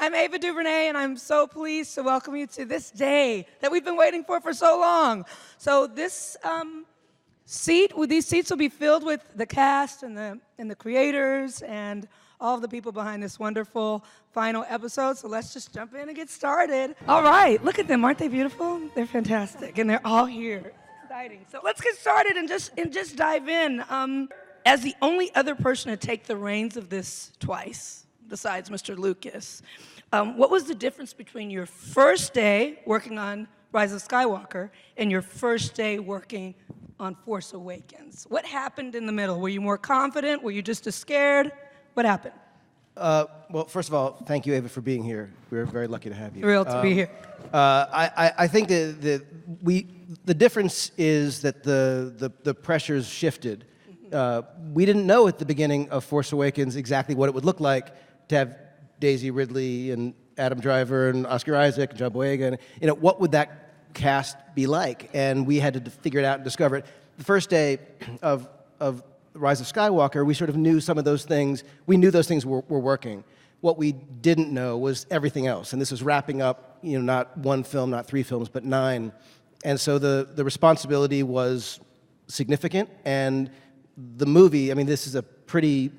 I'm Ava DuVernay, and I'm so pleased to welcome you to this day that we've been waiting for so long. So this these seats will be filled with the cast and the creators and all of the people behind this wonderful final episode. So let's just jump in and get started. All right, look at them. Aren't they beautiful? They're fantastic, and they're all here. Exciting. So let's get started and just dive in. As the only other person to take the reins of this twice, besides Mr. Lucas, what was the difference between your first day working on Rise of Skywalker and your first day working on Force Awakens? What happened in the middle? Were you more confident? Were you just as scared? What happened? Well, first of all, thank you, Ava, for being here. We're very lucky to have you. Thrilled to be here. I think the difference is that the pressures shifted. We didn't know at the beginning of Force Awakens exactly what it would look like to have Daisy Ridley and Adam Driver and Oscar Isaac and John Boyega. And, what would that cast be like? And we had to figure it out and discover it. The first day of Rise of Skywalker, we sort of knew some of those things. We knew those things were working. What we didn't know was everything else. And this was wrapping up, not one film, not 3 films, but 9. And so the responsibility was significant. And the movie, this is a pretty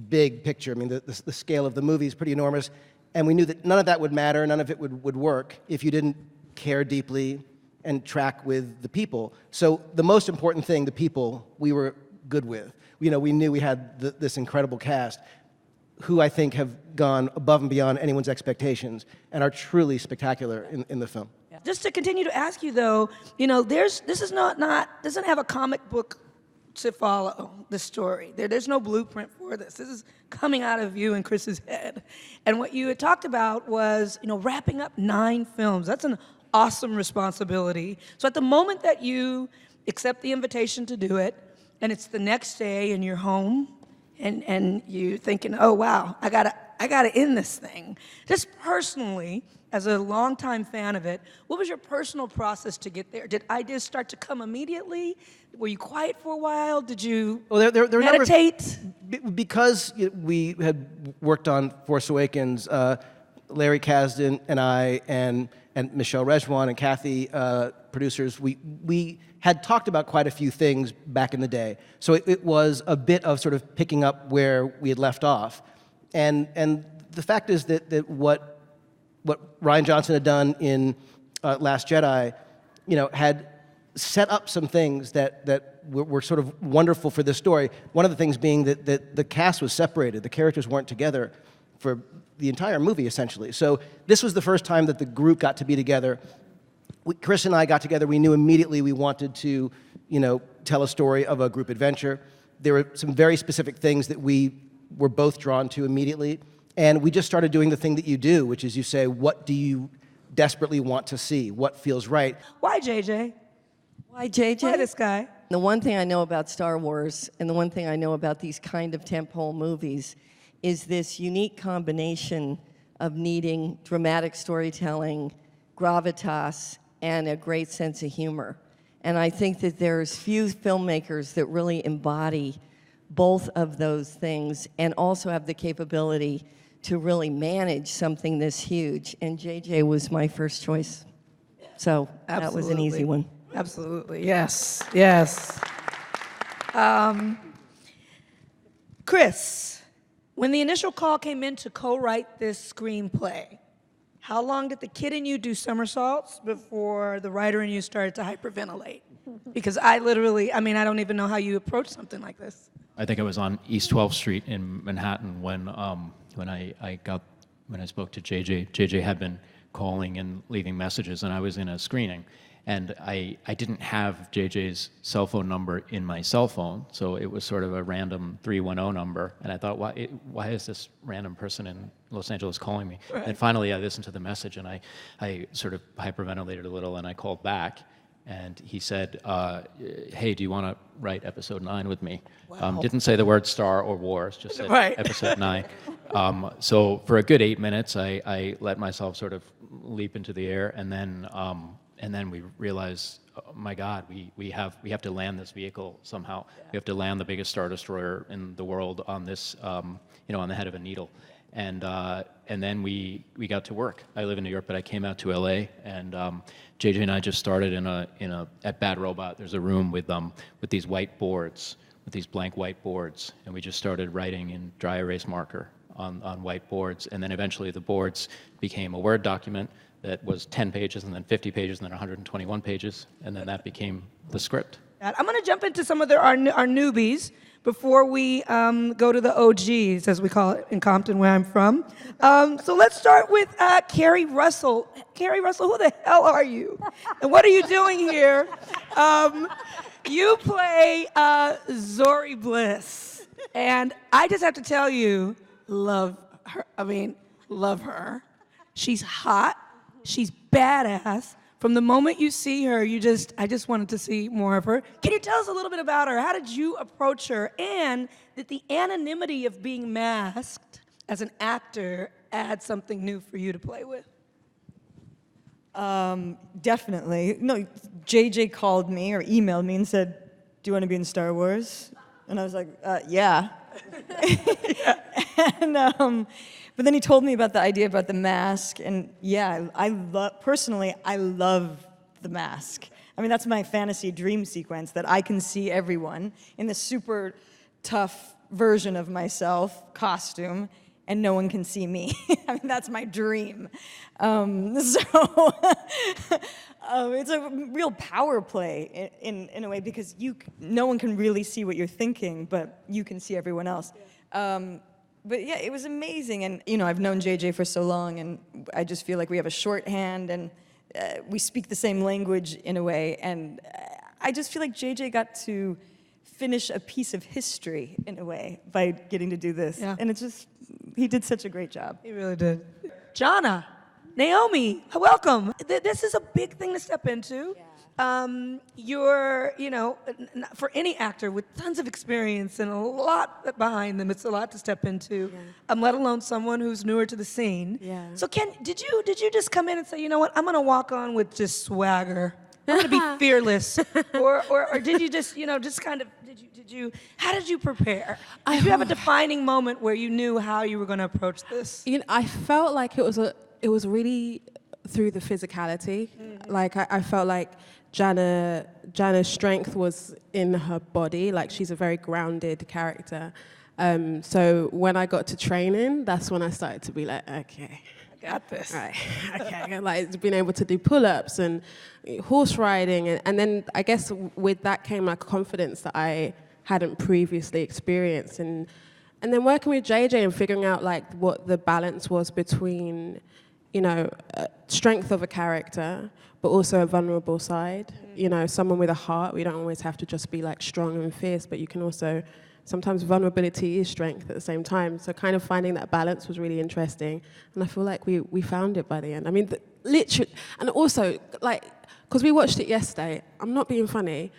big picture. The scale of the movie is pretty enormous. And we knew that none of that would matter, none of it would work if you didn't care deeply and track with the people. So the most important thing, the people, we were good with. We knew we had this incredible cast who I think have gone above and beyond anyone's expectations and are truly spectacular in the film. Just to continue to ask you though, this is doesn't have a comic book to follow the story. There's no blueprint for this. This is coming out of you and Chris's head. And what you had talked about was, wrapping up 9 films. That's an awesome responsibility. So at the moment that you accept the invitation to do it, and it's the next day and you're home, and you're thinking, oh wow, I gotta end this thing. Just personally, as a longtime fan of it, what was your personal process to get there? Did ideas start to come immediately? Were you quiet for a while? Did you meditate? Because we had worked on Force Awakens, Larry Kasdan and I and Michelle Rejwan and Kathy, producers, we had talked about quite a few things back in the day. So it was a bit of sort of picking up where we had left off. And the fact is that what Rian Johnson had done in Last Jedi, had set up some things that were sort of wonderful for this story. One of the things being that the cast was separated. The characters weren't together for the entire movie, essentially. So this was the first time that the group got to be together. Chris and I got together. We knew immediately we wanted to, tell a story of a group adventure. There were some very specific things that we were both drawn to immediately. And we just started doing the thing that you do, which is you say, what do you desperately want to see? What feels right? Why JJ? Why JJ? Why this guy? The one thing I know about Star Wars, and the one thing I know about these kind of tentpole movies, is this unique combination of needing dramatic storytelling, gravitas, and a great sense of humor. And I think that there's few filmmakers that really embody both of those things and also have the capability to really manage something this huge. And JJ was my first choice. So that was an easy one. Absolutely, yes. Chris, when the initial call came in to co-write this screenplay, how long did the kid in you do somersaults before the writer in you started to hyperventilate? Because I don't even know how you approach something like this. I think I was on East 12th Street in Manhattan when I spoke to JJ. JJ had been calling and leaving messages, and I was in a screening. And I didn't have JJ's cell phone number in my cell phone, so it was sort of a random 310 number. And I thought, why is this random person in Los Angeles calling me? Right. And finally, I listened to the message, and I sort of hyperventilated a little, and I called back. And he said, hey, do you want to write episode 9 with me? Wow. Didn't say the word Star or Wars, just said right. episode 9. So for a good 8 minutes, I let myself sort of leap into the air, and then we realized, oh my God, we have to land this vehicle somehow. Yeah. We have to land the biggest Star Destroyer in the world on this, on the head of a needle. And then we got to work. I live in New York, but I came out to LA, and JJ and I just started at Bad Robot. There's a room with these whiteboards, with these blank whiteboards, and we just started writing in dry erase marker on whiteboards, and then eventually the boards became a Word document that was 10 pages, and then 50 pages, and then 121 pages, and then that became the script. I'm going to jump into some of our newbies before we go to the OGs, as we call it in Compton, where I'm from. So let's start with Keri Russell. Keri Russell, who the hell are you? And what are you doing here? You play Zori Bliss. And I just have to tell you, love her. I mean, love her. She's hot. She's badass. From the moment you see her, I just wanted to see more of her. Can you tell us a little bit about her? How did you approach her? And did the anonymity of being masked as an actor add something new for you to play with? Definitely. No, JJ called me or emailed me and said, "Do you want to be in Star Wars?" And I was like, yeah. And, but then he told me about the idea about the mask, and yeah, personally, I love the mask. I mean, that's my fantasy dream sequence, that I can see everyone in this super tough version of myself, costume, and no one can see me. I mean, that's my dream. It's a real power play in a way, because no one can really see what you're thinking, but you can see everyone else. But yeah, it was amazing, and I've known JJ for so long, and I just feel like we have a shorthand, and we speak the same language in a way, and I just feel like JJ got to finish a piece of history in a way by getting to do this, and he did such a great job. He really did. Joonas, Naomi, welcome. This is a big thing to step into. You're, for any actor with tons of experience and a lot behind them, it's a lot to step into. Let alone someone who's newer to the scene. So, did you just come in and say, you know what, I'm gonna walk on with just swagger. I'm gonna be fearless, or did you just, just kind of, how did you prepare? Did you have a defining moment where you knew how you were gonna approach this? I felt like it was really through the physicality. Mm-hmm. Like I felt like Jana's strength was in her body. Like, she's a very grounded character. So when I got to training, that's when I started to be like, okay, I got this. Right. Okay. Like, being able to do pull-ups and horse riding, and then I guess with that came like confidence that I hadn't previously experienced, and then working with JJ and figuring out like what the balance was between, strength of a character, but also a vulnerable side. Someone with a heart. We don't always have to just be like strong and fierce, but you can also, sometimes vulnerability is strength at the same time. So kind of finding that balance was really interesting. And I feel like we found it by the end. I mean, literally, and also, like, because we watched it yesterday, I'm not being funny,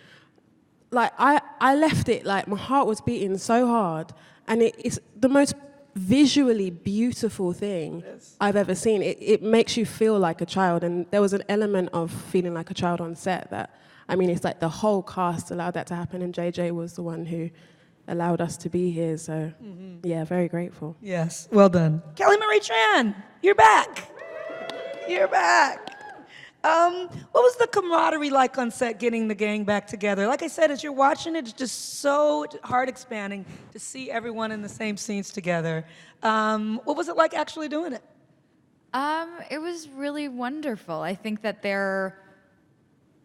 like, I left it, like, my heart was beating so hard, and it's the most visually beautiful thing I've ever seen. It makes you feel like a child, and there was an element of feeling like a child on set that, I mean, it's like the whole cast allowed that to happen, and JJ was the one who allowed us to be here, so yeah, very grateful. Yes, well done. Kelly Marie Tran, you're back. You're back. What was the camaraderie like on set, getting the gang back together? Like I said, as you're watching it, it's just so heart expanding to see everyone in the same scenes together. What was it like actually doing it? It was really wonderful. I think that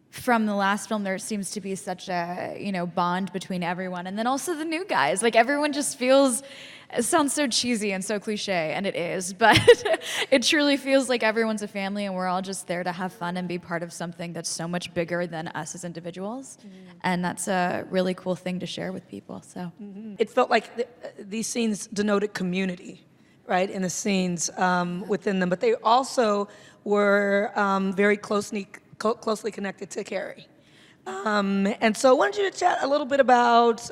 from the last film, there seems to be such a, bond between everyone. And then also the new guys. Like, everyone just feels, it sounds so cheesy and so cliche, and it is, but it truly feels like everyone's a family, and we're all just there to have fun and be part of something that's so much bigger than us as individuals. And that's a really cool thing to share with people, so. It felt like these scenes denoted community, right, in the scenes within them, but they also were very closely connected to Carrie. And so I wanted you to chat a little bit about,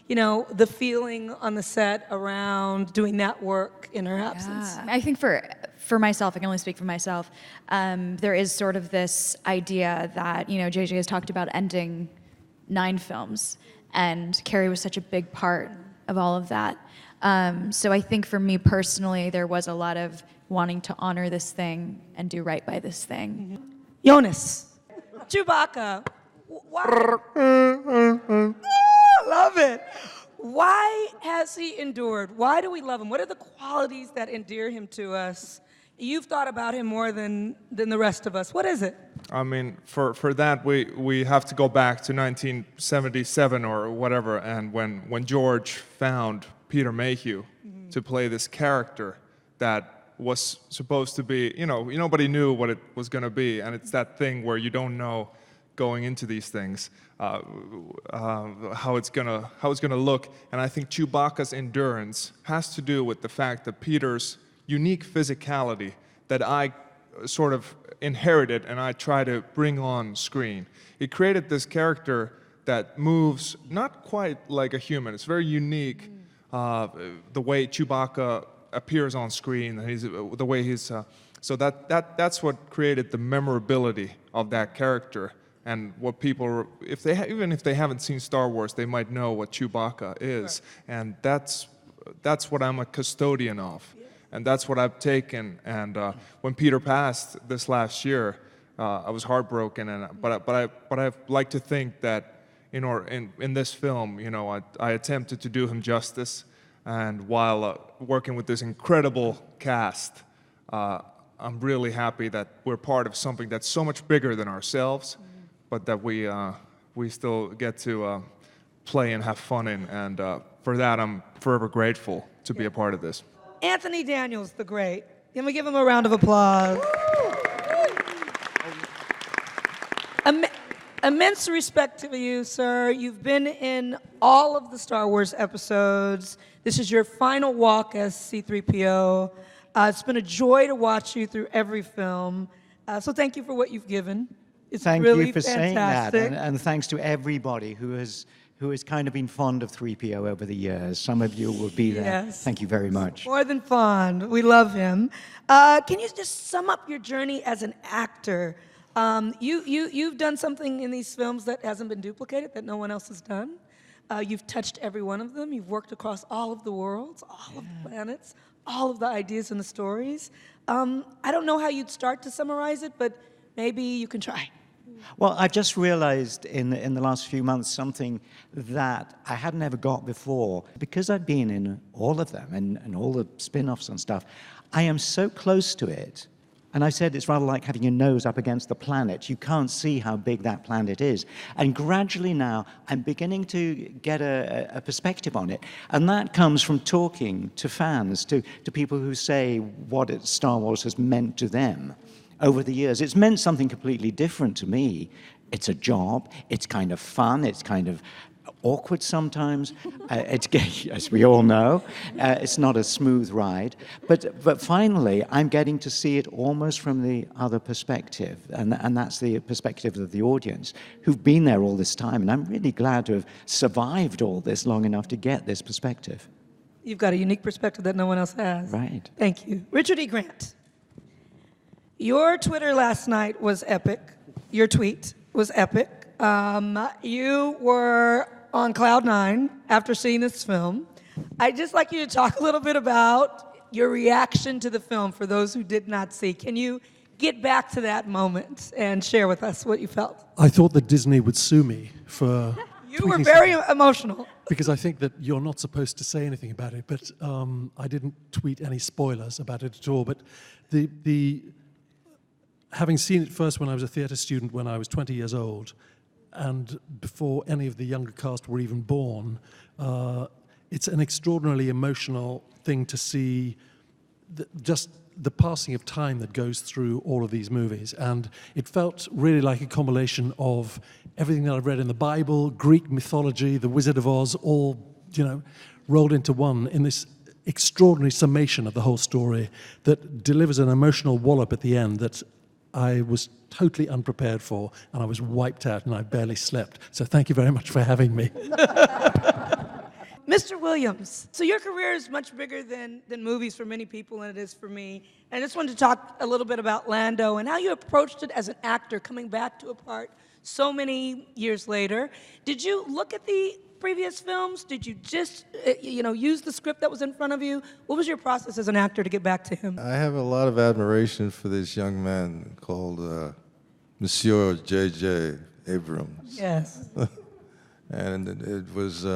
the feeling on the set around doing that work in her absence. Yeah. I think for myself, I can only speak for myself, there is sort of this idea that, JJ has talked about ending 9 films, and Carrie was such a big part of all of that. So I think for me personally, there was a lot of wanting to honor this thing and do right by this thing. Joonas, Chewbacca, why? Love it. Why has he endured? Why do we love him? What are the qualities that endear him to us? You've thought about him more than the rest of us. What is it? I mean, for that, we have to go back to 1977 or whatever, and when George found Peter Mayhew to play this character that was supposed to be, nobody knew what it was going to be, and it's that thing where you don't know going into these things how it's gonna look, and I think Chewbacca's endurance has to do with the fact that Peter's unique physicality that I sort of inherited and I try to bring on screen. It created this character that moves not quite like a human. It's very unique, the way Chewbacca appears on screen, and the way he's. So that's what created the memorability of that character, and what people, even if they haven't seen Star Wars, they might know what Chewbacca is, and that's what I'm a custodian of. And that's what I've taken. And when Peter passed this last year, I was heartbroken. But I like to think that in this film, I attempted to do him justice. And while working with this incredible cast, I'm really happy that we're part of something that's so much bigger than ourselves, but that we still get to play and have fun in. And for that, I'm forever grateful to be a part of this. Anthony Daniels, the great. Can we give him a round of applause? Immense respect to you, sir. You've been in all of the Star Wars episodes. This is your final walk as C-3PO. It's been a joy to watch you through every film. So thank you for what you've given. It's Thank really you for fantastic. saying that, and thanks to everybody who has kind of been fond of 3PO over the years. Some of you will be there. Yes. Thank you very much. More than fond. We love him. Can you just sum up your journey as an actor? You've done something in these films that hasn't been duplicated, that no one else has done. You've touched every one of them. You've worked across all of the worlds, all of the planets, all of the ideas and the stories. I don't know how you'd start to summarize it, but maybe you can try. Well, I've just realized in the last few months something that I hadn't ever got before. Because I've been in all of them and all the spin-offs and stuff, I am so close to it. And I said it's rather like having your nose up against the planet. You can't see how big that planet is. And gradually now, I'm beginning to get a perspective on it. And that comes from talking to fans, to people who say what Star Wars has meant to them over the years. It's meant something completely different to me. It's a job. It's kind of fun. It's kind of awkward sometimes. As we all know, it's not a smooth ride. But finally, I'm getting to see it almost from the other perspective, and that's the perspective of the audience who've been there all this time. And I'm really glad to have survived all this long enough to get this perspective. You've got a unique perspective that no one else has. Right. Thank you. Richard E. Grant. Your Twitter last night was epic. Your tweet was epic. You were on cloud nine after seeing this film. I'd just like you to talk a little bit about your reaction to the film for those who did not see. Can you get back to that moment and share with us what you felt? I thought that Disney would sue me for You were very emotional. because I think that you're not supposed to say anything about it, but I didn't tweet any spoilers about it at all. But having seen it first when I was a theatre student when I was 20 years old, and before any of the younger cast were even born, it's an extraordinarily emotional thing to see just the passing of time that goes through all of these movies. And it felt really like a combination of everything that I've read in the Bible, Greek mythology, The Wizard of Oz, all, rolled into one in this extraordinary summation of the whole story that delivers an emotional wallop at the end that I was totally unprepared for, and I was wiped out, and I barely slept. So thank you very much for having me. Mr. Williams, so your career is much bigger than movies for many people, and it is for me. And I just wanted to talk a little bit about Lando and how you approached it as an actor, coming back to a part so many years later. Did you look at the previous films? Did you just, use the script that was in front of you? What was your process as an actor to get back to him? I have a lot of admiration for this young man called Monsieur J.J. Abrams. Yes. And it was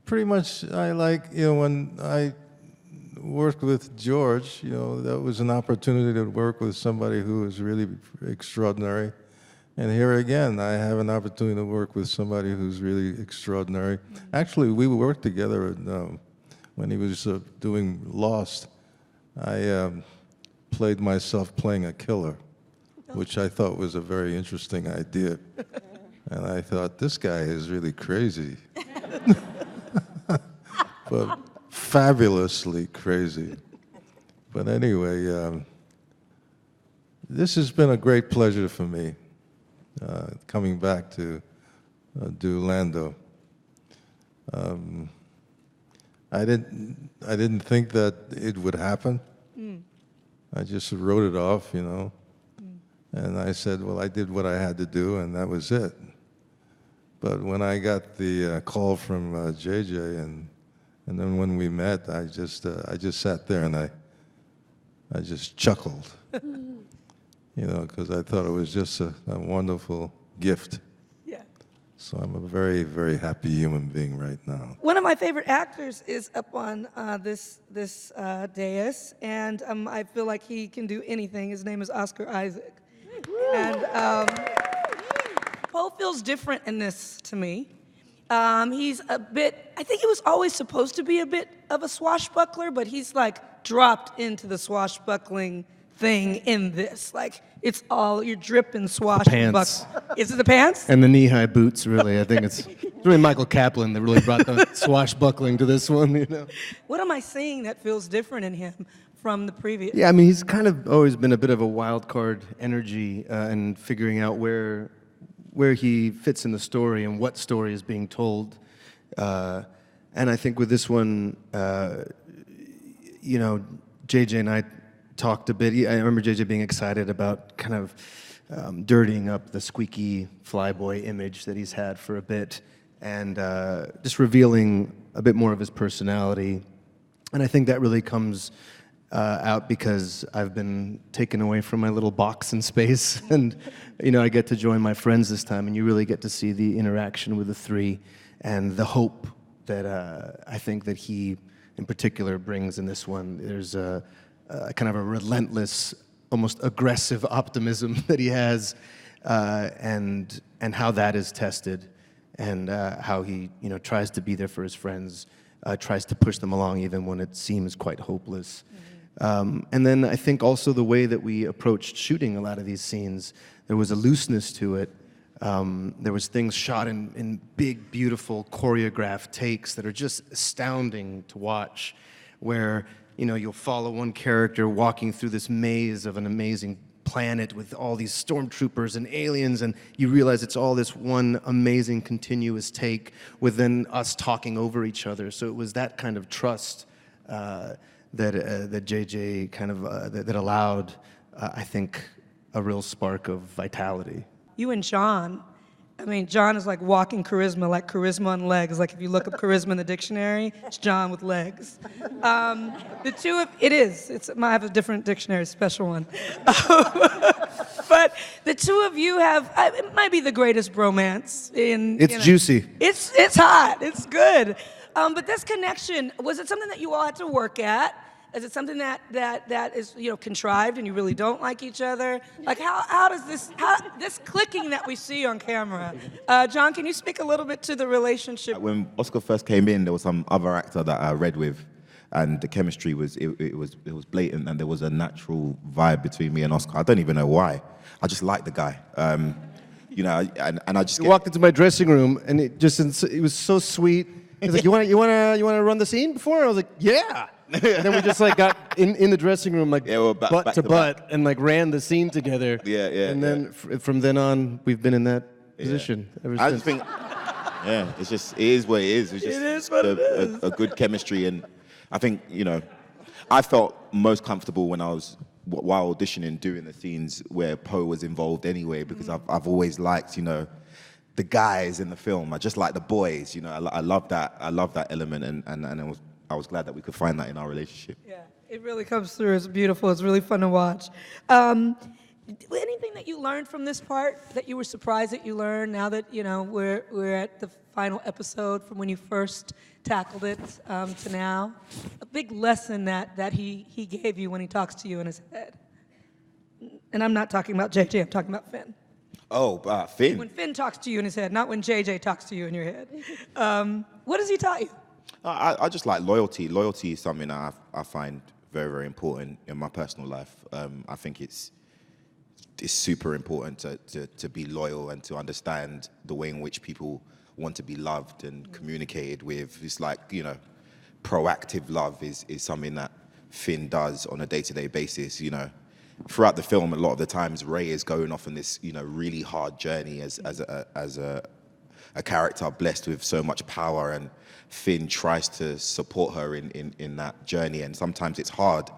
pretty much, when I worked with George, that was an opportunity to work with somebody who was really extraordinary. And here again, I have an opportunity to work with somebody who's really extraordinary. Actually, we worked together when he was doing Lost. I played myself playing a killer, which I thought was a very interesting idea. And I thought, this guy is really crazy. But fabulously crazy. But anyway, this has been a great pleasure for me, coming back to do Lando. I didn't think that it would happen. I just wrote it off, and I said, well, I did what I had to do, and that was it. But when I got the call from JJ, and then when we met, I just sat there and I just chuckled, because I thought it was just a wonderful gift. Yeah. So I'm a very, very happy human being right now. One of my favorite actors is up on this dais, and I feel like he can do anything. His name is Oscar Isaac. And Poe feels different in this to me. He's a bit, I think he was always supposed to be a bit of a swashbuckler, but he's like dropped into the swashbuckling thing in this. Like, it's all, you're dripping swashbuckling. Pants. Is it the pants? And the knee-high boots, really. I think it's really Michael Kaplan that really brought the swashbuckling to this one, What am I seeing that feels different in him from the previous? Yeah, I mean, he's kind of always been a bit of a wild card energy and figuring out where he fits in the story and what story is being told. And I think with this one, JJ and I talked a bit. I remember JJ being excited about kind of dirtying up the squeaky flyboy image that he's had for a bit and just revealing a bit more of his personality. And I think that really comes out because I've been taken away from my little box in space, and I get to join my friends this time, and you really get to see the interaction with the three and the hope that I think that he, in particular, brings in this one. There's a kind of a relentless, almost aggressive optimism that he has, and how that is tested, and how he tries to be there for his friends, tries to push them along even when it seems quite hopeless. And then I think also the way that we approached shooting a lot of these scenes, there was a looseness to it. There was things shot in big, beautiful, choreographed takes that are just astounding to watch, where you'll follow one character walking through this maze of an amazing planet with all these stormtroopers and aliens, and you realize it's all this one amazing continuous take with then us talking over each other. So it was that kind of trust that JJ kind of that allowed, I think, a real spark of vitality. You and John, I mean, John is like walking charisma, like charisma on legs. Like if you look up charisma in the dictionary, it's John with legs. The two of, I have a different dictionary, special one. But the two of you have, it might be the greatest bromance in. It's juicy. It's hot, it's good. But this connection, was it something that you all had to work at? Is it something that is contrived and you really don't like each other? Like how does this clicking that we see on camera? John, can you speak a little bit to the relationship? When Oscar first came in, there was some other actor that I read with, and the chemistry was blatant, and there was a natural vibe between me and Oscar. I don't even know why. I just liked the guy. And I just walked into my dressing room and it was so sweet. He's like, you want to run the scene before? I was like, yeah. And then we just got in the dressing room butt to butt and ran the scene together. Yeah. And then from then on, we've been in that position ever since. I just think, it is what it is. It's just it is what it is. A good chemistry, and I think I felt most comfortable when I was while auditioning doing the scenes where Poe was involved anyway, because I've always liked the guys in the film. I just like the boys. You know, I love that. I love that element, and I was glad that we could find that in our relationship. Yeah, it really comes through. It's beautiful. It's really fun to watch. Anything that you learned from this part that you were surprised that you learned now that, you know, we're at the final episode from when you first tackled it to now? A big lesson that he gave you when he talks to you in his head. And I'm not talking about JJ, I'm talking about Finn. Oh, Finn. When Finn talks to you in his head, not when JJ talks to you in your head. What has he taught you? I just like loyalty. Loyalty is something that I find very, very important in my personal life. I think it's super important to be loyal and to understand the way in which people want to be loved and communicated with. It's like, you know, proactive love is something that Finn does on a day-to-day basis, you know. Throughout the film, a lot of the times, Ray is going off on this, you know, really hard journey as a character blessed with so much power, and Finn tries to support her in that journey, and sometimes it's hard.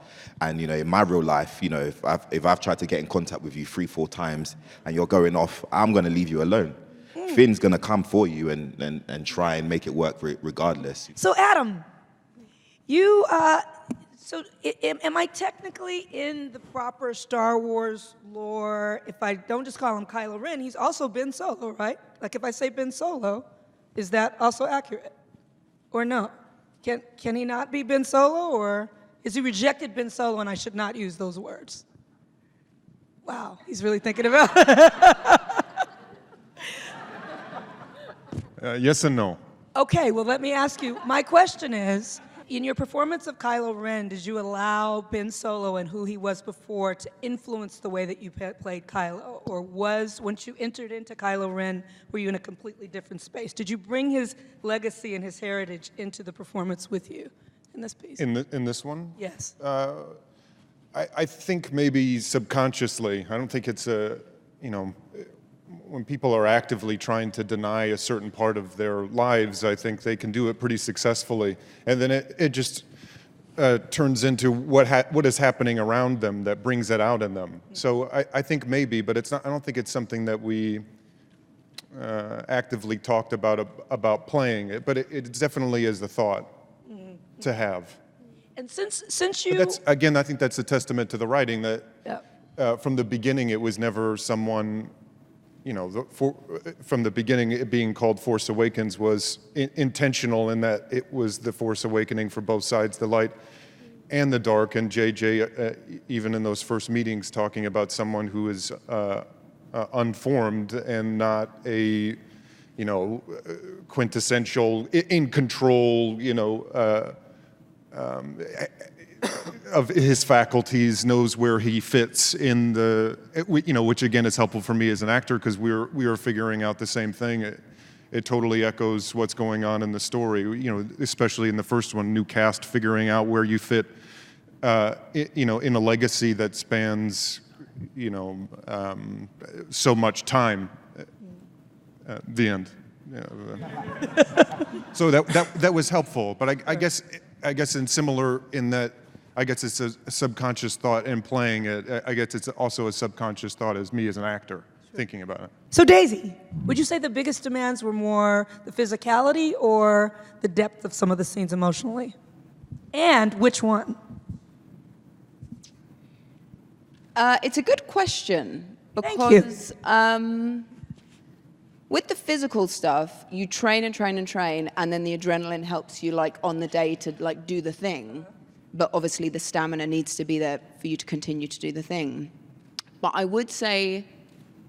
And, you know, in my real life, you know, if I've tried to get in contact with you 3-4 times and you're going off, I'm going to leave you alone. Finn's going to come for you and try and make it work regardless. So Adam, you, am I technically in the proper Star Wars lore if I don't just call him Kylo Ren? He's also Ben Solo, right? Like if I say Ben Solo, is that also accurate? Or no? Can he not be Ben Solo, or is he rejected Ben Solo and I should not use those words? Wow, he's really thinking about it. Yes and no. Okay, well, let me ask you. My question is, in your performance of Kylo Ren, did you allow Ben Solo and who he was before to influence the way that you played Kylo? Or once you entered into Kylo Ren, were you in a completely different space? Did you bring his legacy and his heritage into the performance with you in this piece? In this one? Yes. I think maybe subconsciously. I don't think it's when people are actively trying to deny a certain part of their lives, I think they can do it pretty successfully. And then it just turns into what is happening around them that brings it out in them. So I think maybe, but it's not. I don't think it's something that we actively talked about playing it. But it definitely is the thought to have. And since you... But I think that's a testament to the writing that from the beginning it was never someone... You know, from the beginning, it being called Force Awakens was intentional in that it was the Force Awakening for both sides, the light and the dark. And JJ, even in those first meetings, talking about someone who is unformed and not a, you know, quintessential, in control, you know, of his faculties, knows where he fits in the, you know, which again is helpful for me as an actor because we were figuring out the same thing. It totally echoes what's going on in the story, you know, especially in the first one, new cast figuring out where you fit, you know, in a legacy that spans, you know, so much time. The end. Yeah. So that was helpful, but I guess in similar in that. I guess it's a subconscious thought in playing it. I guess it's also a subconscious thought as me as an actor thinking about it. So Daisy, would you say the biggest demands were more the physicality or the depth of some of the scenes emotionally? And which one? It's a good question because with the physical stuff, you train and train and train, and then the adrenaline helps you like on the day to like do the thing. But obviously the stamina needs to be there for you to continue to do the thing. But I would say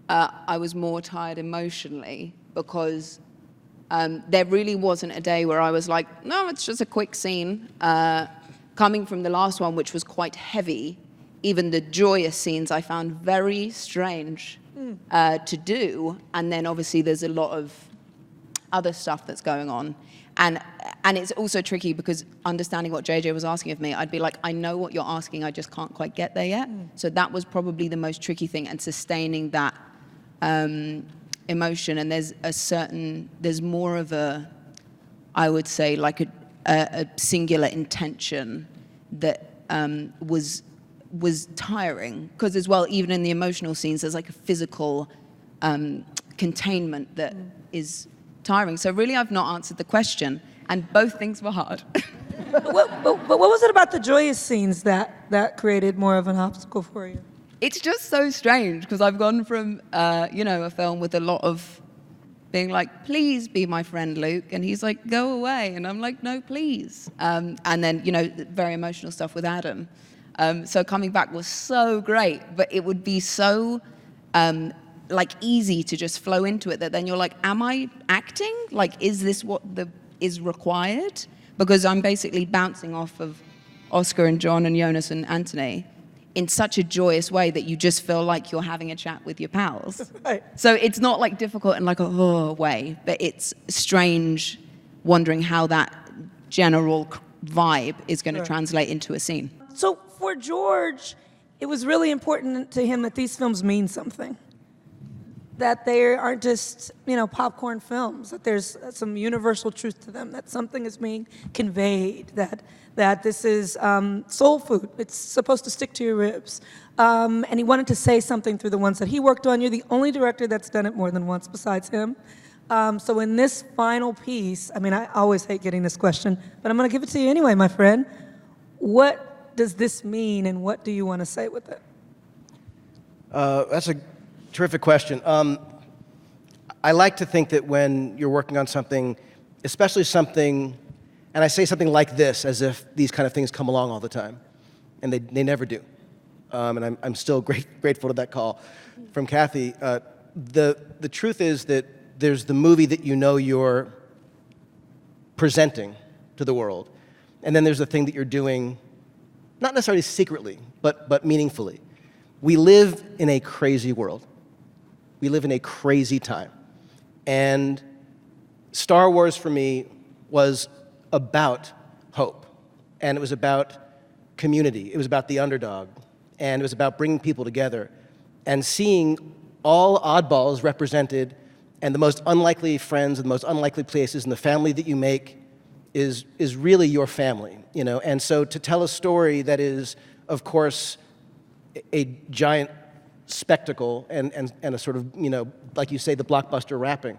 I was more tired emotionally because there really wasn't a day where I was like, no, it's just a quick scene. Coming from the last one, which was quite heavy, even the joyous scenes I found very strange to do. And then obviously there's a lot of other stuff that's going on. And it's also tricky because understanding what JJ was asking of me, I'd be like, I know what you're asking, I just can't quite get there yet. So that was probably the most tricky thing, and sustaining that emotion. And there's more of a, I would say, like a singular intention that was was tiring, because as well, even in the emotional scenes, there's like a physical containment that is tiring. So really, I've not answered the question, and both things were hard. But what was it about the joyous scenes that created more of an obstacle for you? It's just so strange because I've gone from, a film with a lot of being like, please be my friend, Luke. And he's like, go away. And I'm like, no, please. And then, very emotional stuff with Adam. So coming back was so great, but it would be so, easy to just flow into it that then you're like, am I acting? Like, is this what is required? Because I'm basically bouncing off of Oscar and John and Joonas and Anthony in such a joyous way that you just feel like you're having a chat with your pals. Right. So it's not like difficult in like a way, but it's strange wondering how that general vibe is going to translate into a scene. So for George, it was really important to him that these films mean something. That they aren't just, popcorn films, that there's some universal truth to them, that something is being conveyed, that this is soul food. It's supposed to stick to your ribs. And he wanted to say something through the ones that he worked on. You're the only director that's done it more than once besides him. So in this final piece, I always hate getting this question, but I'm going to give it to you anyway, my friend. What does this mean, and what do you want to say with it? That's a terrific question. I like to think that when you're working on something, especially something, and I say something like this as if these kind of things come along all the time, and they never do. And I'm still grateful to that call from Kathy. The truth is that there's the movie that you're presenting to the world, and then there's the thing that you're doing, not necessarily secretly, but meaningfully. We live in a crazy world. We live in a crazy time. And Star Wars for me was about hope. And it was about community. It was about the underdog. And it was about bringing people together and seeing all oddballs represented, and the most unlikely friends and the most unlikely places, and the family that you make is really your family, And so to tell a story that is, of course, a giant spectacle and a sort of, like you say, the blockbuster wrapping.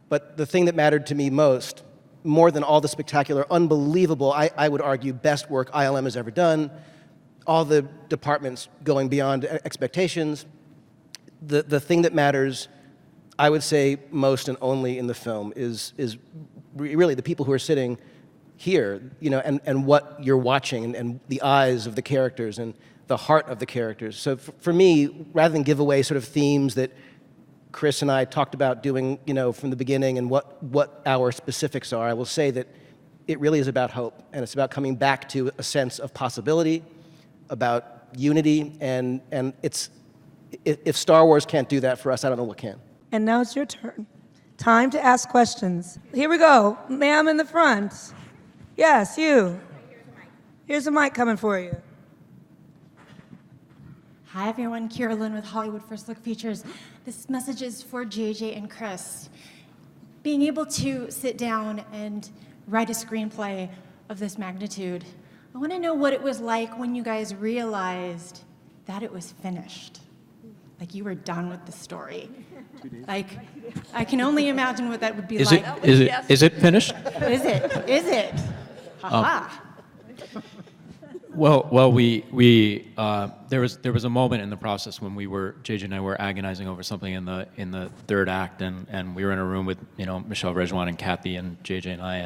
But the thing that mattered to me most, more than all the spectacular, unbelievable, I would argue, best work ILM has ever done, all the departments going beyond expectations, the thing that matters, I would say, most and only in the film is really the people who are sitting here, and what you're watching, and the eyes of the characters, and the heart of the characters. So for me, rather than give away sort of themes that Chris and I talked about doing, from the beginning, and what our specifics are, I will say that it really is about hope, and it's about coming back to a sense of possibility, about unity, and if Star Wars can't do that for us, I don't know what can. And now it's your turn. Time to ask questions. Here we go. Ma'am in the front. Yes, you. Here's a mic coming for you. Hi everyone, Kira Lynn with Hollywood First Look Features. This message is for JJ and Chris. Being able to sit down and write a screenplay of this magnitude, I want to know what it was like when you guys realized that it was finished. Like you were done with the story. Like, I can only imagine what that would be like. Is it finished? Is it? Ha-ha. Well, there was a moment in the process when JJ and I were agonizing over something in the third act, and we were in a room with Michelle Rejwan and Kathy and JJ and I,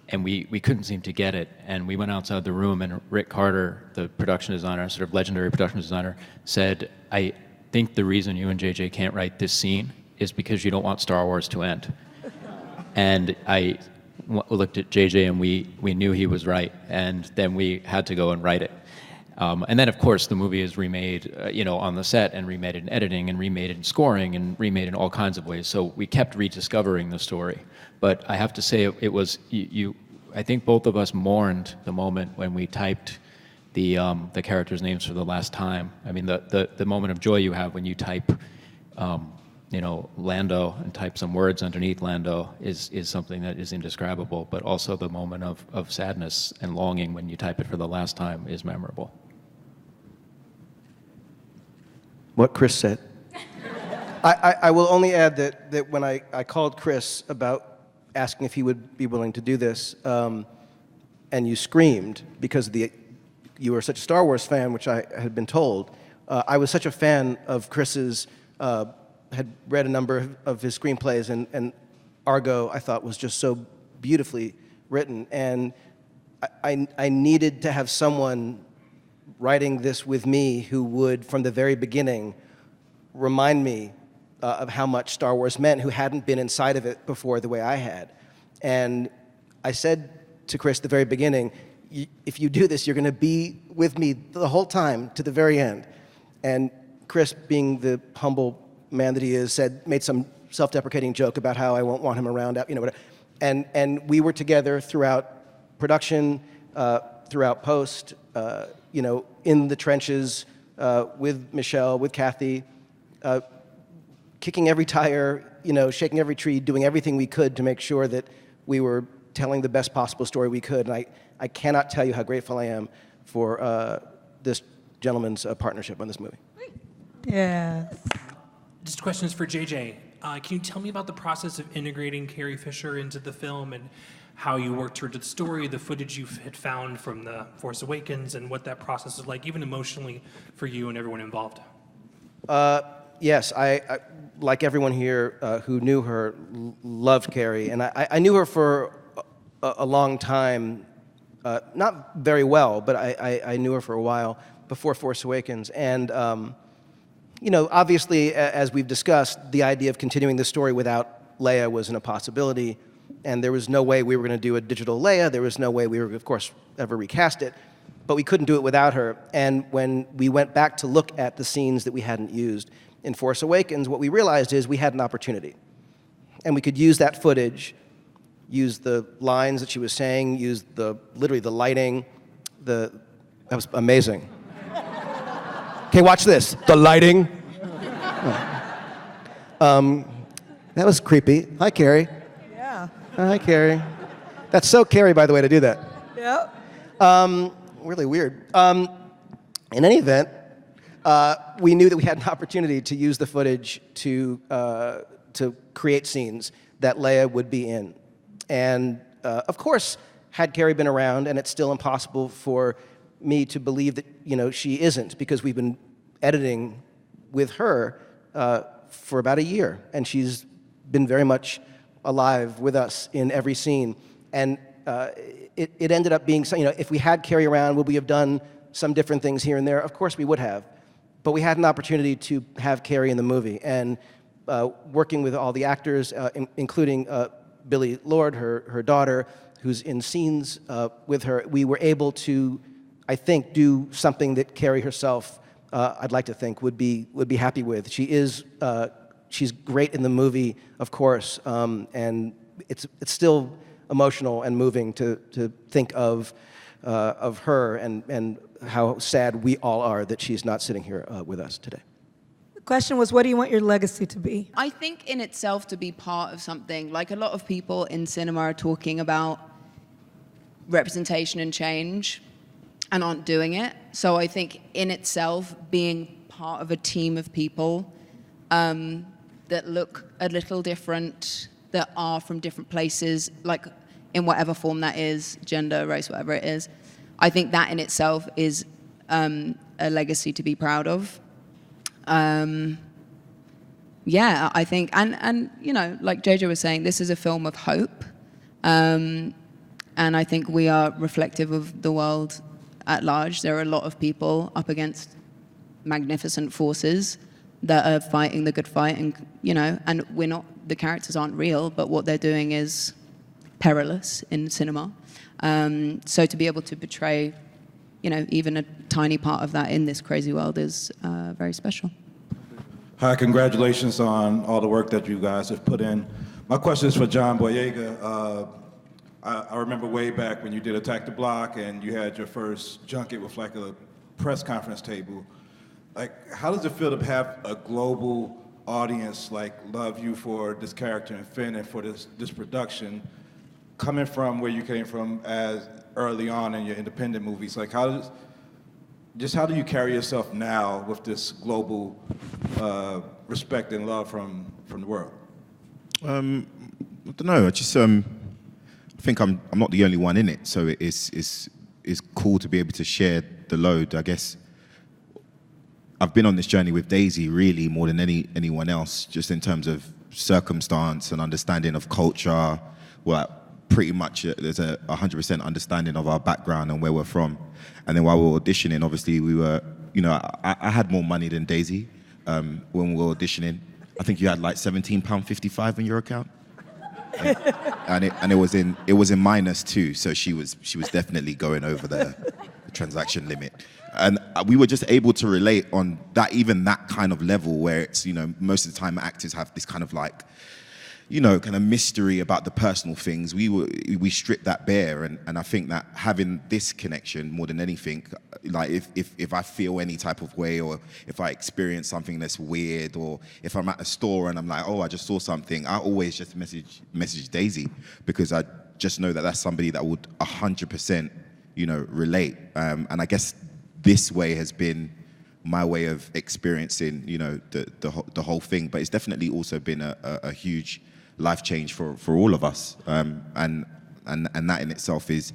and we couldn't seem to get it, and we went outside the room, and Rick Carter, the production designer, sort of legendary production designer, said, "I think the reason you and JJ can't write this scene is because you don't want Star Wars to end." And I looked at JJ, and we knew he was right, and then we had to go and write it. And then, of course, the movie is remade, on the set, and remade in editing, and remade in scoring, and remade in all kinds of ways. So we kept rediscovering the story. But I have to say, it was I think both of us mourned the moment when we typed the characters' names for the last time. I mean, the moment of joy you have when you type, Lando, and type some words underneath Lando is something that is indescribable. But also the moment of sadness and longing when you type it for the last time is memorable. What Chris said. I will only add that when I called Chris about asking if he would be willing to do this, and you screamed because you were such a Star Wars fan, which I had been told. I was such a fan of Chris's, had read a number of his screenplays, and Argo I thought was just so beautifully written, and I needed to have someone writing this with me who would, from the very beginning, remind me of how much Star Wars meant, who hadn't been inside of it before the way I had. And I said to Chris at the very beginning, if you do this, you're going to be with me the whole time to the very end. And Chris, being the humble man that he is, made some self-deprecating joke about how I won't want him around, whatever. And we were together throughout production, throughout post, in the trenches with Michelle, with Kathy, kicking every tire, shaking every tree, doing everything we could to make sure that we were telling the best possible story we could. And I cannot tell you how grateful I am for this gentleman's partnership on this movie. Yeah. Just questions for JJ. Can you tell me about the process of integrating Carrie Fisher into the film and how you worked her to the story, the footage you had found from The Force Awakens, and what that process is like, even emotionally, for you and everyone involved? Yes, I like everyone here who knew her, loved Keri, and I knew her for a long time, not very well, but I knew her for a while before Force Awakens, and obviously, as we've discussed, the idea of continuing the story without Leia wasn't a possibility, and there was no way we were going to do a digital Leia. There was no way we were, of course, ever recast it, but we couldn't do it without her. And when we went back to look at the scenes that we hadn't used in Force Awakens, what we realized is we had an opportunity, and we could use that footage, use the lines that she was saying, use literally the lighting. That was amazing. Okay, watch this. The lighting. That was creepy. Hi, Keri. Yeah. Hi, Keri. That's so Keri, by the way, to do that. Yep. Really weird. In any event, we knew that we had an opportunity to use the footage to create scenes that Leia would be in. And of course, had Keri been around, and it's still impossible for me to believe that she isn't, because we've been editing with her for about a year, and she's been very much alive with us in every scene. And it ended up being, if we had Keri around, would we have done some different things here and there? Of course we would have. But we had an opportunity to have Keri in the movie, and working with all the actors, including Billie Lourd, her daughter, who's in scenes with her, we were able to, I think, do something that Keri herself, I'd like to think, would be happy with. She's great in the movie, of course, and it's still emotional and moving to think of her and how sad we all are that she's not sitting here with us today. The question was, what do you want your legacy to be? I think in itself to be part of something, like a lot of people in cinema are talking about representation and change and aren't doing it. So I think in itself being part of a team of people that look a little different, that are from different places, like in whatever form that is, gender, race, whatever it is, I think that in itself is a legacy to be proud of. Yeah, I think, and like JJ was saying, this is a film of hope. And I think we are reflective of the world at large. There are a lot of people up against magnificent forces that are fighting the good fight, and and the characters aren't real, but what they're doing is perilous in cinema. So to be able to portray, even a tiny part of that in this crazy world is very special. Hi, congratulations on all the work that you guys have put in. My question is for John Boyega. I remember way back when you did Attack the Block and you had your first junket with like a press conference table. Like, how does it feel to have a global audience like love you for this character and Finn and for this production, coming from where you came from as early on in your independent movies? Like, how just how do you carry yourself now with this global respect and love from the world? I don't know. I just think I'm not the only one in it, so it's cool to be able to share the load. I guess I've been on this journey with Daisy really more than anyone else, just in terms of circumstance and understanding of culture. Well, pretty much there's a 100% understanding of our background and where we're from. And then while we were auditioning, obviously we were, I had more money than Daisy when we were auditioning. I think you had like £17.55 in your account. And it was in minus too, so she was definitely going over the transaction limit, and we were just able to relate on that, even that kind of level where it's most of the time actors have this kind of like kind of mystery about the personal things. We stripped that bare, and I think that having this connection more than anything, like if I feel any type of way, or if I experience something that's weird, or if I'm at a store and I'm like, oh, I just saw something, I always just message Daisy, because I just know that that's somebody that would 100% relate. And I guess this way has been my way of experiencing the whole thing, but it's definitely also been a huge life change for all of us, and that in itself is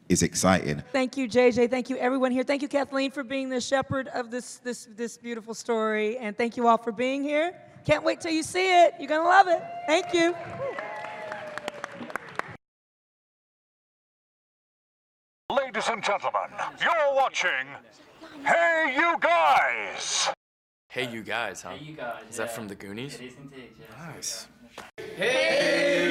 exciting. Thank you, JJ. Thank you, everyone here. Thank you, Kathleen, for being the shepherd of this beautiful story, and thank you all for being here. Can't wait till you see it. You're gonna love it. Thank you. Ladies and gentlemen, you're watching Hey You Guys. Hey You Guys, huh? Hey You Guys. Is that from the Goonies? It is indeed, yes. Nice. Hey